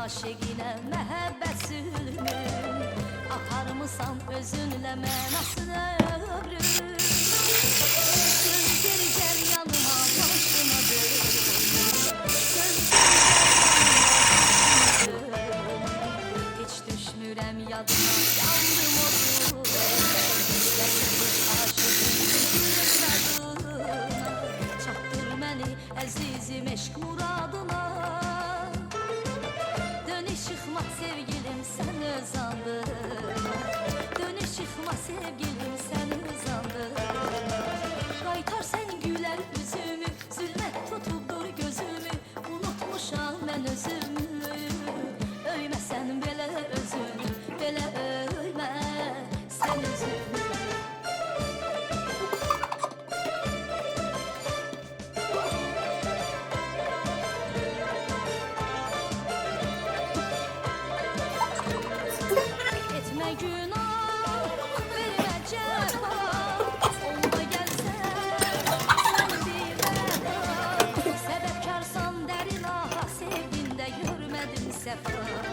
aşıqinə məhəbbət zülmü Aparmısan özünlə mənasını ömrüm Söz geri gəl yanıma başıma dönüm Hiç düşmürəm yadıma yandım odur Yəqilmiş aşıqın adına Çatdır məni əzizim eşq muradına Dönüş çıkma sevgilim sen özandın Dönüş çıkma sevgilim sen özandın Qaytar sen güler üzümü Zülmət tutubdur gözümü Unutmuşam mən özümü Öymə sen belə özünü Belə öymə sen özünü Etme günah, verme cefa Olma gelsen, sen bir veda Sebepkarsan derin aha sevdiğinde görmedim sefa